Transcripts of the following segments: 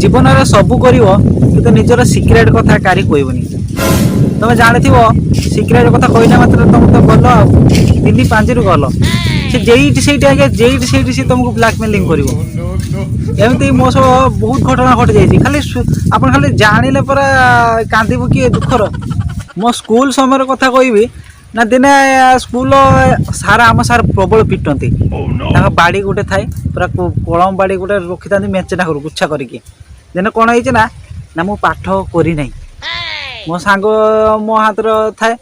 जीवन में सबू कर कि निजर सिक्रेट कथा कारी कहबनी तुम जानी सिक्रेट कथा कहला मात्र तुम तो गल दिल्ली पांच रु गल से आगे जेईटी से तुमको ब्लाकमेलिंग कर एमती मो सब बहुत घटना घटी जाइए खाली आप खाली जानिले पूरा कांदबू कि दुखर मो स्कूल समय कथा कहि ना दिने स्कूल सारा आम सार प्रबल पिटती बाड़ी गोटे थाए पूरा कलम बाड़ी गोटे रखी था मेचेटा कर गुच्छा करके दिने कौन है ना मु पाठ करना मो सांग मो हाथ थाए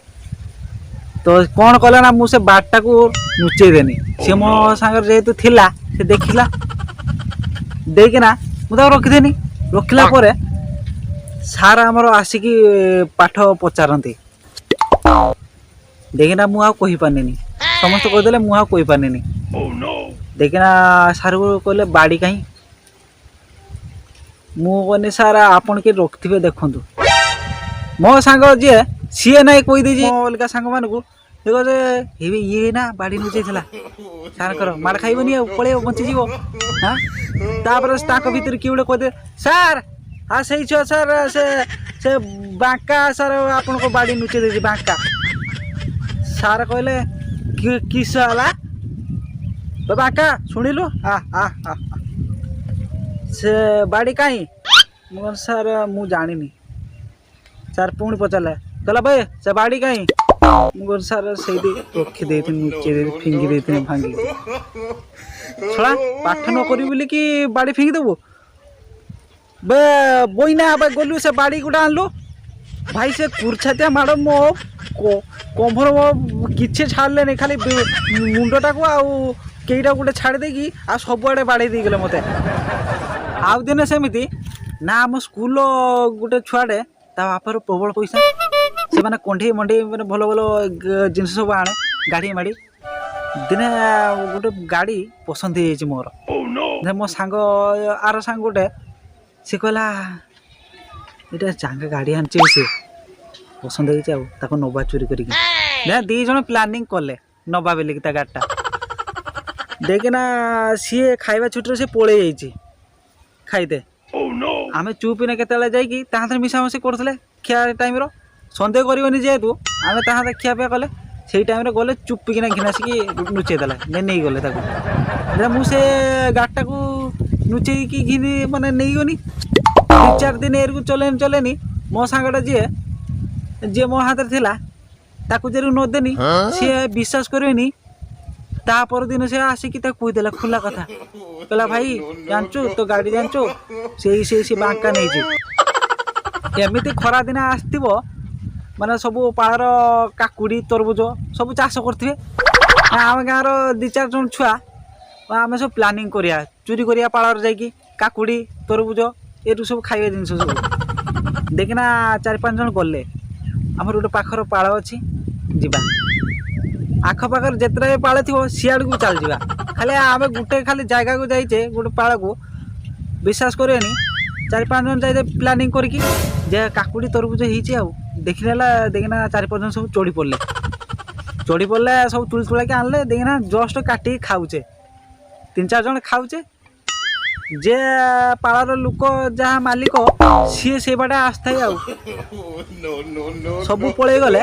तो कौन कला ना मुझे बाटा को लुचे देनी सी मो सांग जेहेतु थिला से देखला देखना मुझे रखिदेनी रखला पर सार आमर आसिकी पाठ पचारती देखना मुझे कही पार्नी समस्त कहदे मुझे कही पार्नी देखना सार को कहले बाड़ी कहीं मुझे सार आपन के रखिथे देखु मो सांग जी सी ना कहीदे अलग सांग मानू ये ना बाड़ी नुचे सार कर माड़ खाइबनी पड़े बंचीज हाँ तापर भर किए गोटे कहदे सार हाँ से छुआ सार से बांका सार आपन को बाड़ी नुचे दे बांका सार कहले किस है बांका शुणिलु हाँ हाँ हाँ से बाड़ी कहीं मुझे सार मु जानी सार पुणी पचारे कहला भाई से बाड़ी कहीं मुझे सार से रखीदे नुचे फिंगी दे भांगी छड़ा पाठ न करी बोली कि बाड़ी फिंगी देबू बे बोईना गलु से बाड़ी गोटे आनलु भाई से कुर्छातिया माड़ मो कमर मो किसी छाड़े नहीं खाली मुंडटा को आउ कईटा गोटे छाड़ देगी आ सबुआड़े बाड़े देगले मत आउ दिन सेमती ना आम स्कूल गोटे छुआटे ता बापर प्रबल पैसा से मैंने कंठे मंडे मैंने भल भल जिनस सब आने गाड़ी माड़ी दिने गोटे गाड़ी पसंद हो मोर मो सांग आर सांग गोटे सी कहला ये चांगा गाड़ी आनी से पसंद हो नवा चोरी कर दी जन प्लानिंग कले नवा बेल गाड़ीटा देखना सी खाइबा छुट्टी से पलि जा खाईदे आम चुपिना केतले जाकि मिसामसी करते खिया टाइम सन्देह करनी जेहेतु आम ताहा खियापिया कले से टाइम गले चुपिकिना घिनासिकी लुचेदेला नहीं गले मुझे गाड़ीटा को लुचेकी घिनी मैंने नहीं गनी 2-4 दिन एरकू चलेनी मो सांगटा जी मो हाथ थिला ताकू जरू नदेनी सी विश्वास करेनि ता पर दिन से आसिकी कहीदेला खुला कथा कहला भाई जानचु तो गाड़ी जानचु से बांका नहीं एमती खरा दिन आसो माने सब पाड़ काकुड़ी तरबुज सब चाष करते आम गाँव 2-4 जन छुआ आम सब प्लानिंग करिया चोरी करिया पाड़ जाकि काकुड़ी तरबुज ये सब खाଇବା जिन सब देखना 4-5 जन गले आमर गोटे पाखर पाड़ अच्छी जीवा आखपाखर जिते पाड़ थी सियाड़ को चल जावा खाली आम गोटे खाली जगह को जाइचे गोटे पाड़ को विश्वास करेनि 4-5 जन जाइए प्लानिंग करके जे काकुड़ी तरबुज हो देखने देखना 4-5 जन सब चढ़ी पड़े सब तुली तुला के आनले देखना जस्ट काटिक खाऊचे 3-4 जन खाऊचे जे पाड़र लोक जहाँ मालिक सी से बाटे आसता सब पलि गले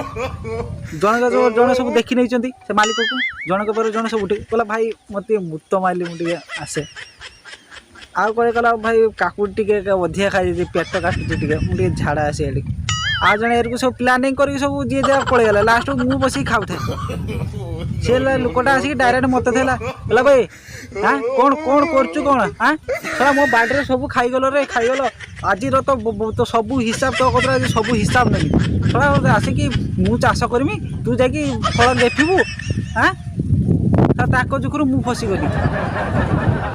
जन सब देखी नहीं से मालिक को जनक पर जन सब उठे कहला भाई मत मुत माइली मुझे आसे आउ कहला भाई काकुड़ी टे अधिका खाई पेट काटुचे मुझे झाड़ा आसे आ जन एरकू सब प्लानिंग करके सब जी जगह पलैगला लास्ट मु बस खाऊ सी लोकटा आसिक डायरेक्ट मत कहला भाई हाँ कौन कौन कर हाँ मो बाड़ी सब खाईगल रे खाईगल आज तो सब हिसाब तो कतरा सब हिसाब नहीं थोड़ा आसिकी मु चाष करमी तू जा फल देखबू हाँ ताको जुकरू मु फसीगली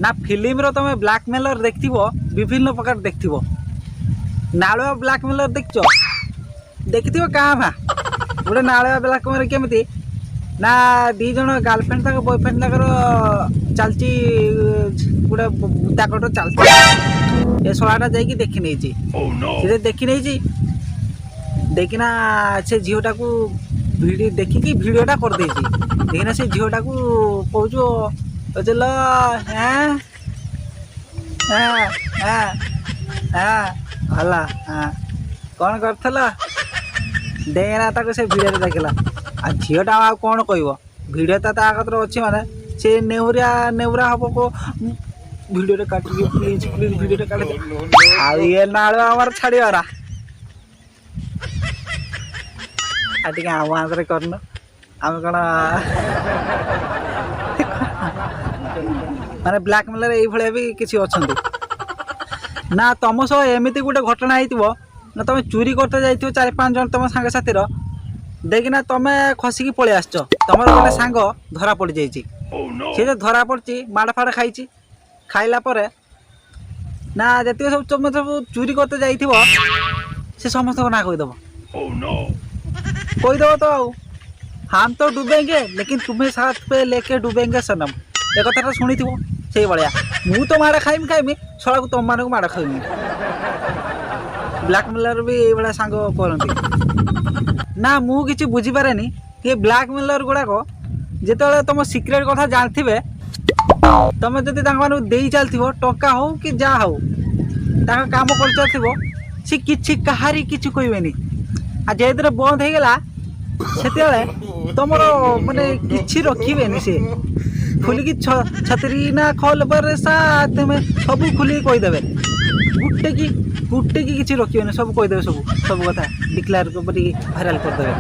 ना फिल्म तुम ब्लैकमेलर देखो विभिन्न प्रकार देखो नालुआ ब्लैकमेलर देखिथो कहाँ भा गोटे नालुआ ब्लैकमेलर केमती ना 2 जन गर्लफ्रेंड तक बॉयफ्रेंड तक चलती गोटे बुदाकट चलती ये शलाटा जाकि देखी नहीं देखी नहीं देखना से झीटा को भिडियो देखिकी भिडियोटा कर देखना से झीटा को कहूँ चल हाँ हाँ हाँ हाँ भला हाँ कौन करथिल डेना ताको से भिडियो देखला आ झीटा आ कौन कहब भिडियो ता कतर अच्छी माने से नेउरा हम को भिडियो काटिए प्लीज प्लीज भिडियो काट आ ये नाल हमार छाड़ीवारा आटे आम हाथ करन आम कौन माने ब्लैकमेलर ये भी किसी अच्छा ना तुम सह एमती गोटे घटना हो ना तुम चोरी करते जाइए 4-5 जन तुम सांग साथी देखना तुम खसिकी पलि आस तुम गोटे सांग धरा पड़ जाइए सी जो धरा पड़ी माड़ फाड़ खाई खाइला ना जी सब तुम सब चोरी करते जाइए से समस्त ना कहीदेव कहीदेव तो हम तो डूबेंगे लेकिन तुम्हें साथ पे लेके डूबेंगे सनम एक कथा शुणी थो से भाया मु तो माड़ खाइमी खाइमी शला को तुम मानक माड़ खाइमी ब्लैकमेलर भी ये सांग करती ना मु किसी बुझीपारे ये ब्लैकमेलर गुड़ाक जिते तुम सिक्रेट कथा जानते तुम जदि दे चलती टंका हो कि जा हो काम कर चलती सी कि कहारी कि कहबेनी आ जेदे बंद हो गला से तुम माने कि रखिए सी खुलिकी छतरी ना खोल पर साथ में सब खुलिकी कहीदेवे गुटे की किसी रखिए सब कहीदेवे सब कथा डिक्लेयर भाइराल करदे।